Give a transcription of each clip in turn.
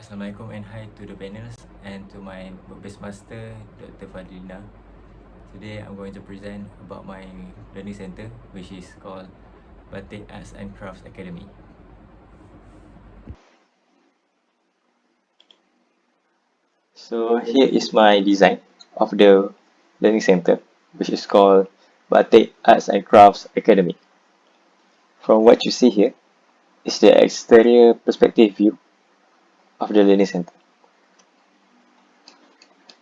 Assalamualaikum and hi to the panels and to my work-based master, Dr. Fadlina. Today I'm going to present about my learning center, which is called Batik Arts and Crafts Academy. So here is my design of the learning center, which is called Batik Arts and Crafts Academy. From what you see here is the exterior perspective view of the learning center.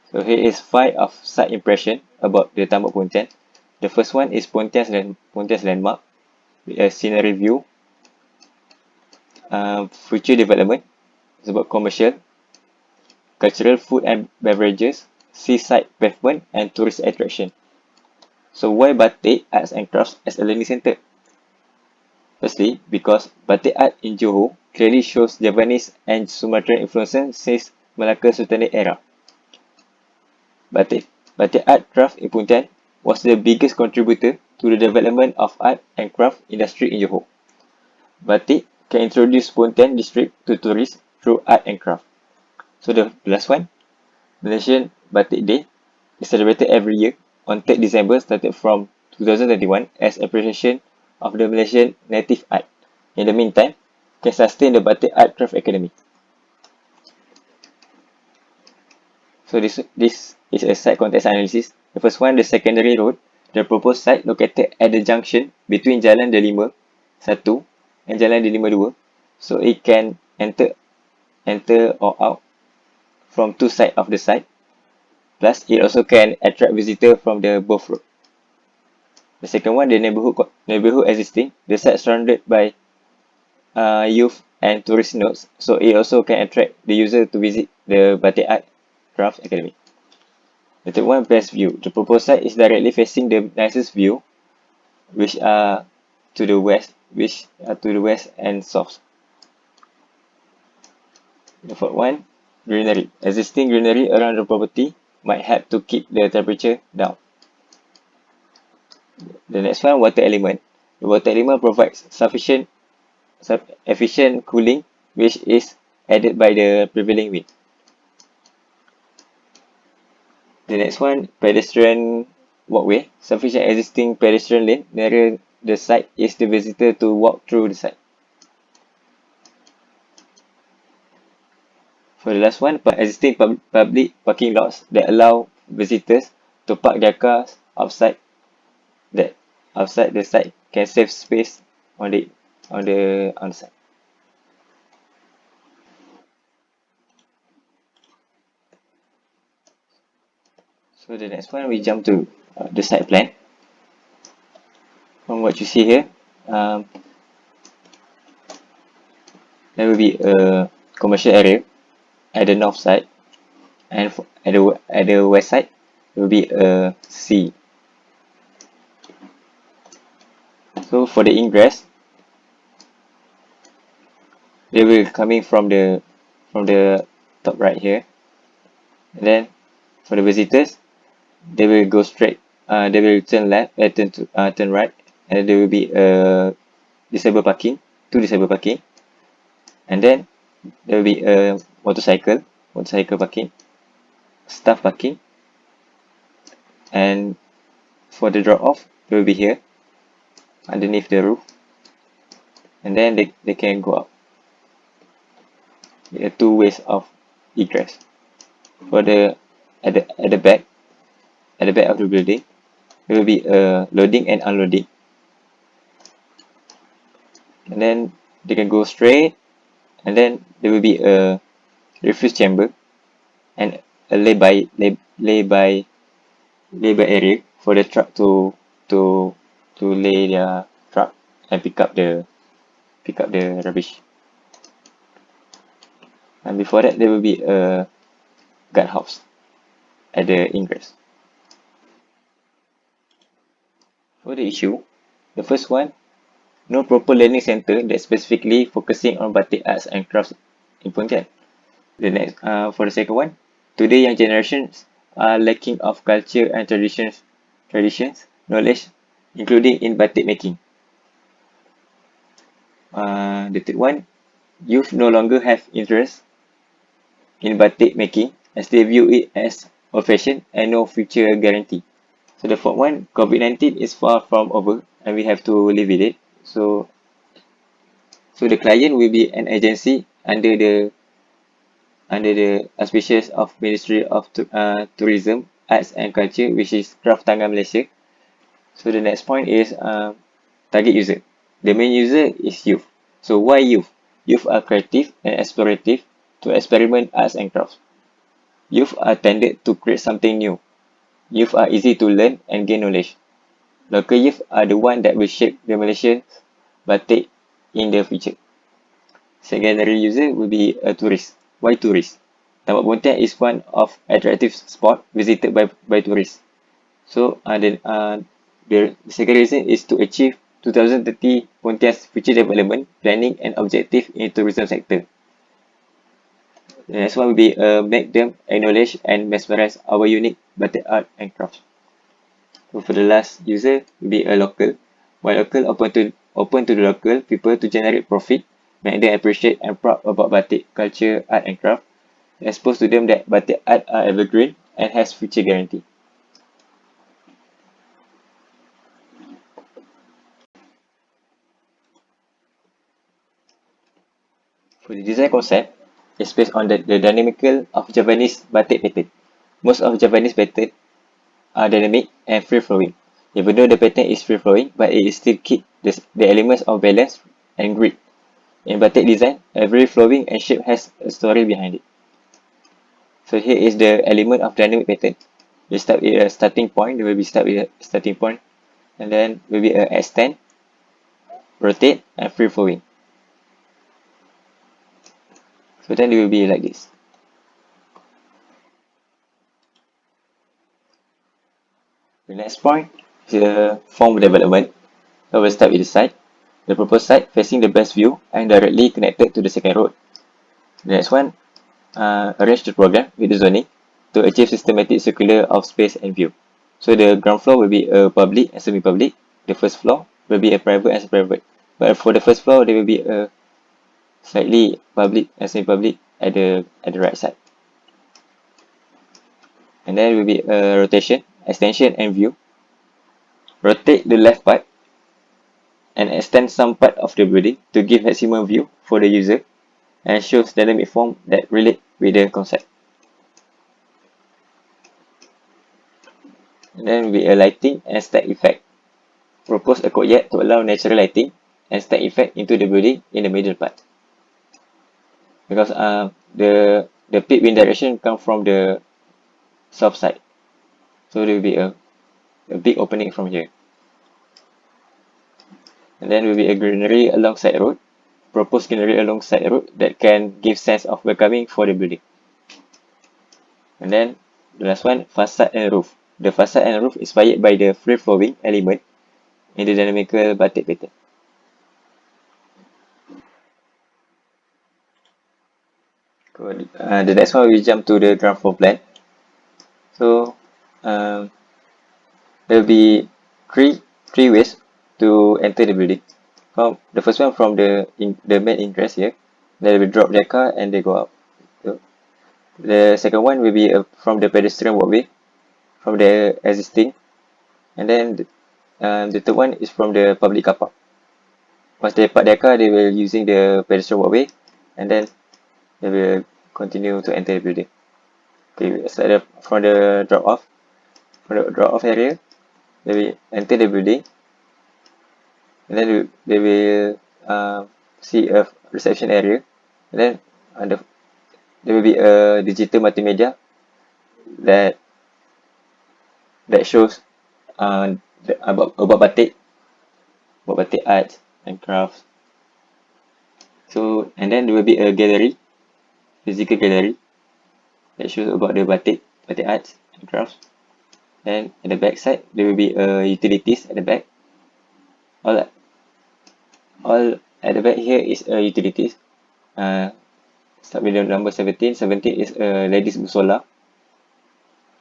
So here is 5 of side impression about the Tambak Pontian. The first one is Pontian's landmark, with a scenery view, future development, it's about commercial, cultural food and beverages, seaside pavement, and tourist attraction. So why Batik Arts and Crafts as a learning center? Firstly, because Batik art in Johor clearly shows Javanese and Sumatran influences since Malacca Sultanate era. Batik art craft in Pontian was the biggest contributor to the development of art and craft industry in Johor. Batik can introduce Pontian district to tourists through art and craft. So the last one, Malaysian Batik Day is celebrated every year on 3rd December started from 2021 as appreciation of the Malaysian native art. In the meantime, can sustain the Batik Art Craft Academy. So this is a site context analysis. The first one, the secondary road, the proposed site located at the junction between Jalan Delima 1 and Jalan Delima 2. So it can enter or out from two sides of the site. Plus, it also can attract visitors from the both road. The second one, the neighborhood existing, the site surrounded by youth and tourist nodes, so it also can attract the user to visit the Batik Art Craft Academy. The third one, best view. The proposed site is directly facing the nicest view, which are to the west, and south. The fourth one, greenery. Existing greenery around the property might help to keep the temperature down. The next one, water element. The water element provides efficient cooling, which is added by the prevailing wind. The next one, pedestrian walkway. Sufficient existing pedestrian lane near the site is the visitor to walk through the site. For the last one, existing public parking lots that allow visitors to park their cars outside the site can save space on the site. So the next one, we jump to the site plan. From what you see here, there will be a commercial area at the north side, and at the west side, there will be a sea. So for the ingress, they will coming from the top right here, and then for the visitors, they will go straight. They will turn left, turn right, and there will be a disabled parking, two disabled parking, and then there will be a motorcycle parking, staff parking, and for the drop off, they will be here underneath the roof, and then they can go up. There are two ways of egress. For the at the back of the building, there will be a loading and unloading, and then they can go straight, and then there will be a refuse chamber and a lay-by area for the truck to lay their truck and pick up the rubbish. And before that, there will be a guardhouse at the ingress. For the issue, the first one, no proper learning center that specifically focusing on batik arts and crafts in Pontian. The next, for the second one, today young generations are lacking of culture and traditions, knowledge, including in batik making. The third one, youth no longer have interest in batik making as they view it as old-fashioned and no future guarantee. So the fourth one, COVID-19 is far from over and we have to live with it. So the client will be an agency under the auspices of Ministry of Tourism, Arts and Culture, which is Kraft Tangan Malaysia. So the next point is target user. The main user is youth. So why youth? Youth are creative and explorative to experiment arts and crafts. Youth are tended to create something new. Youth are easy to learn and gain knowledge. Local youth are the one that will shape the Malaysian batik in the future. Secondary user will be a tourist. Why tourist? Tambak Pontian is one of attractive spot visited by tourists. So the second reason is to achieve 2030 Pontian's future development planning and objective in tourism sector. The next one will be make them acknowledge and mesmerize our unique batik art and crafts. So for the last user will be a local. While local open to the local people to generate profit, make them appreciate and proud about batik culture, art and craft, expose to them that batik art are evergreen and has future guarantee. For the design concept, it's based on the dynamical of Japanese batik pattern. Most of Japanese pattern are dynamic and free-flowing. Even though the pattern is free-flowing, but it still keep the elements of balance and grid. In batik design, every flowing and shape has a story behind it. So here is the element of dynamic pattern. We start with a starting point. There will be start with a starting point, and then will be a extend, rotate, and free-flowing. So then it will be like this. The next point is the form development. So we'll start with the site. The proposed site facing the best view and directly connected to the second road. The next one, arrange the program with the zoning to achieve systematic circular of space and view. So the ground floor will be a public and semi-public. The first floor will be a private and private. But for the first floor, there will be a slightly public and semi-public at the right side. And then will be a rotation, extension and view. Rotate the left part and extend some part of the building to give maximum view for the user and shows dynamic form that relate with the concept. And then will be a lighting and stack effect. Propose a courtyard to allow natural lighting and stack effect into the building in the middle part. Because the peak wind direction come from the south side. So there will be a big opening from here. And then will be a greenery alongside road. Propose greenery alongside road that can give sense of welcoming for the building. And then the last one, facade and roof. The facade and roof inspired by the free-flowing element in the dynamical batik pattern. Good. The next one we jump to the ground floor plan. So there will be three ways to enter the building. The first one from the main entrance here. They will drop their car and they go out. So the second one will be from the pedestrian walkway, from the existing, and then the third one is from the public car park. Once they park their car, they will using the pedestrian walkway, and then they will continue to enter the building. Okay, start from the drop off. From the drop off area, they will enter the building, and then they will see a reception area, and then there will be a digital multimedia that shows about batik art and crafts. So and then there will be a gallery, physical gallery that shows about the batik arts and crafts. Then at the back side there will be utilities at the back. All at the back here is utilities. Start with the number 17. 17 is a ladies musola.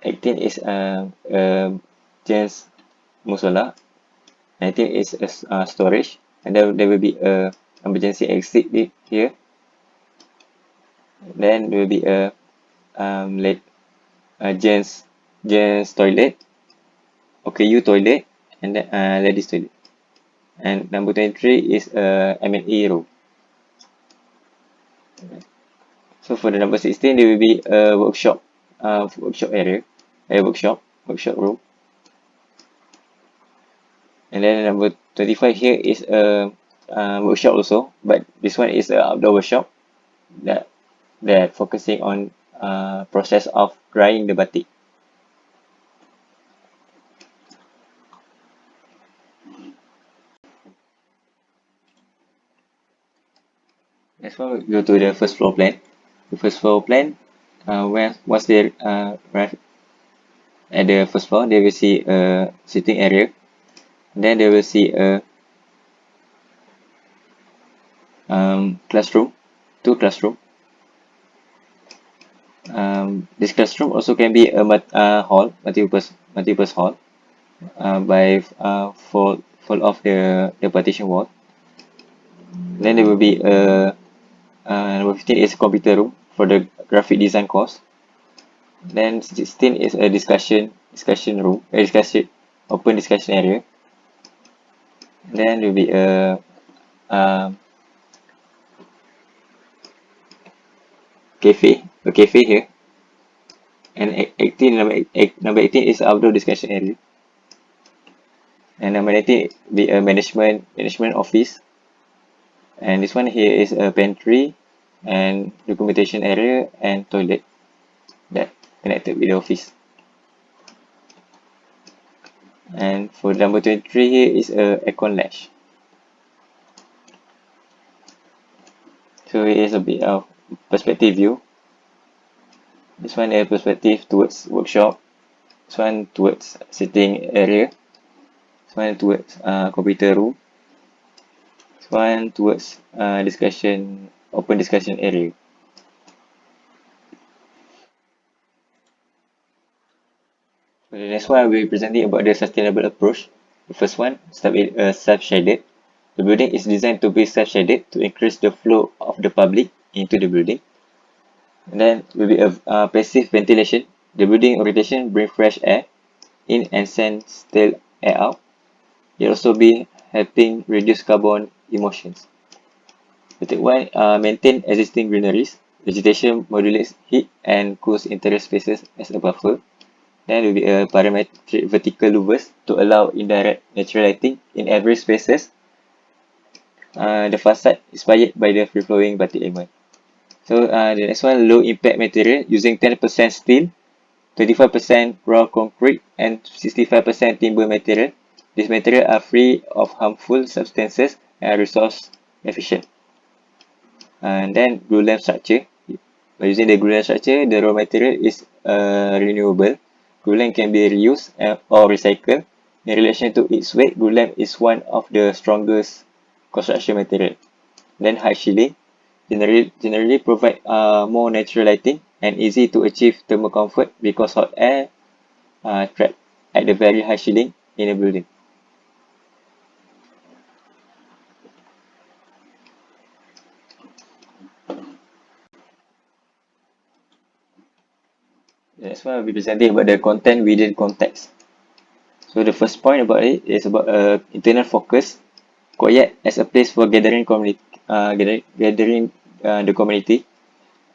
18 is gents musola. 19 is storage, and then there will be a emergency exit here. Then there will be a gents toilet, OKU toilet, and then ladies toilet. And number 23 is M&E room. So for the number 16, there will be a workshop area, a workshop room. And then number 25 here is a workshop also, but this one is a outdoor workshop that focusing on process of drying the batik. Next one, we go to the first floor plan. The first floor plan, once they arrive at the first floor, they will see a sitting area. Then they will see a classroom, two classroom. This classroom also can be a hall, multi-purpose hall, by fall off the partition wall. Then there will be a number 15 is computer room for the graphic design course. Then 16 is a discussion room, open discussion area. Then there will be a cafe here. And 18 number 18 is outdoor discussion area. And number 19 be a management office. And this one here is a pantry and documentation area and toilet that connected with the office. And for number 23 here is a aircon latch. So it is a bit of perspective view. This one is perspective towards workshop. This one towards sitting area. This one towards computer room. This one towards open discussion area. So the next one, I will be presenting about the sustainable approach. The first one, start with self-shaded. The building is designed to be self-shaded to increase the flow of the public into the building. And then will be a passive ventilation. The building rotation bring fresh air in and send stale air out. It also be helping reduce carbon emissions. The third one, maintain existing greeneries. Vegetation modulates heat and cools interior spaces as a buffer. Then will be a parametric vertical louvers to allow indirect natural lighting in every spaces. The facade inspired by the free-flowing batik element. So the next one, low impact material using 10% steel, 25% raw concrete, and 65% timber material. These materials are free of harmful substances and resource efficient. And then glulam structure. By using the glulam structure, the raw material is renewable. Glulam can be reused or recycled. In relation to its weight, glulam is one of the strongest construction material. Then high shielding generally provide more natural lighting and easy to achieve thermal comfort because hot air trapped at the very high shielding in a building. The next one will be presenting about the content within context. So the first point about it is about internal focus. Quiet as a place for gathering the community.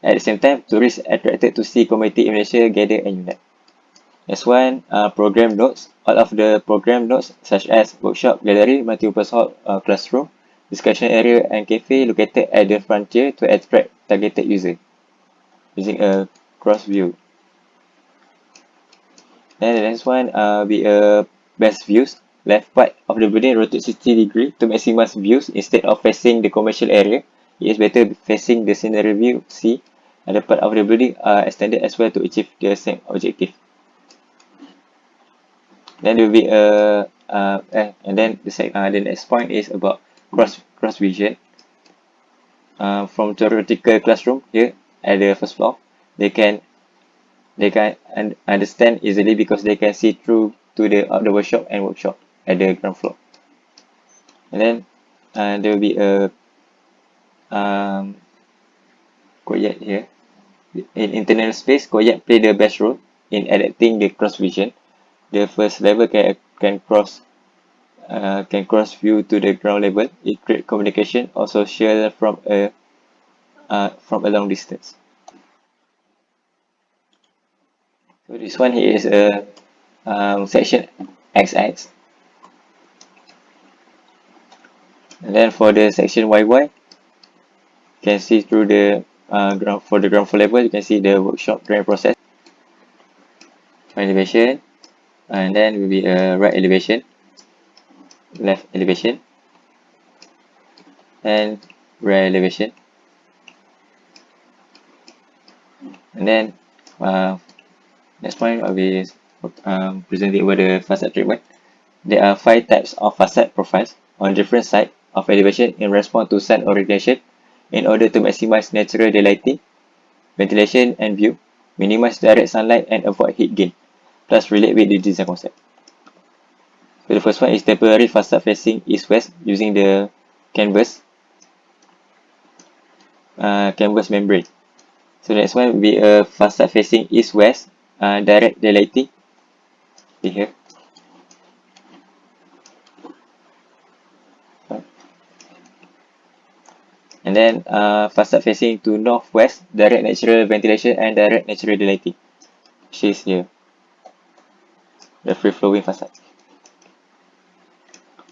At the same time, tourists attracted to see community in Malaysia gather and unite. Next one, program notes. All of the program notes such as workshop, gallery, multi-purpose hall, classroom, discussion area, and cafe located at the frontier to attract targeted user using a cross view. Then the next one be a best views. Left part of the building rotate 60 degree to maximize views instead of facing the commercial area. It is better facing the scenery view C. And the part of the building are extended as well to achieve the same objective. Then there will be and then the next point is about cross vision. From theoretical classroom here at the first floor, they can understand easily because they can see through to the workshop and workshop at the ground floor. And then there will be a quiet here. In internal space, Koyak play the best role in adapting the cross vision. The first level can cross view to the ground level. It create communication or social from a long distance. So this one here is a section XX, and then for the section YY, you can see through the ground floor level, you can see the workshop drawing process, elevation, and then will be a right elevation, left elevation, and rear elevation, and then uh, next point I'll be presenting over the facade treatment. There are 5 types of facade profiles on different sides of elevation in response to sun orientation in order to maximize natural daylighting, ventilation and view, minimize direct sunlight and avoid heat gain, plus relate with the design concept. So the first one is temporary facade facing east-west using the canvas canvas membrane. So the next one will be a facade facing east-west direct daylighting here. And then facade facing to northwest, direct natural ventilation and direct natural daylighting. Which is here, the free flowing facade.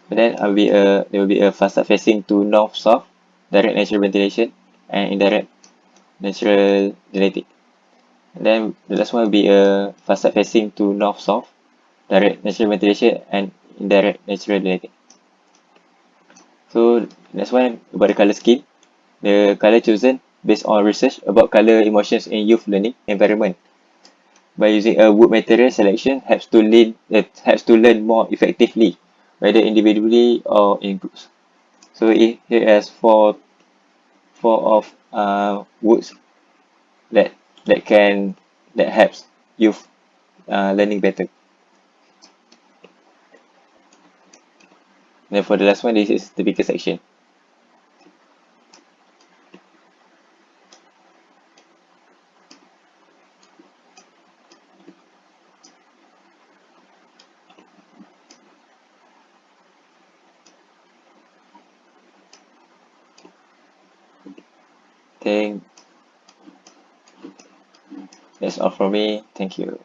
And then there will be a facade facing to north-south, direct natural ventilation and indirect natural daylighting. And then the last one will be a facade facing to north-south, direct natural ventilation and indirect natural daylighting. So next one about the color scheme. The color chosen based on research about color emotions in youth learning environment. By using a wood material selection helps to learn more effectively, whether individually or in groups. So here has four of woods that that can that helps youth learning better. Then for the last one, this is the bigger section. Thank That's all from me. Thank you.